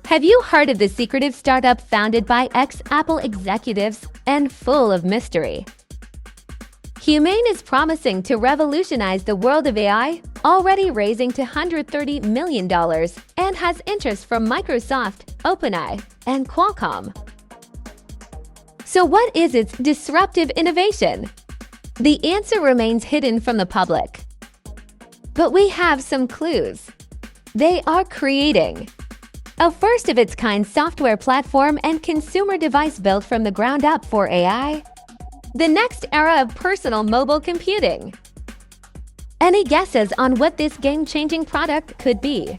Have you heard of the secretive startup founded by ex-Apple executives and full of mystery? Humane is promising to revolutionize the world of AI, already raising to $130 million, and has interest from Microsoft, OpenAI, and Qualcomm. So what is its disruptive innovation? The answer remains hidden from the public. But we have some clues. They are creating a first-of-its-kind software platform and consumer device built from the ground up for AI. The next era of personal mobile computing. Any guesses on what this game-changing product could be?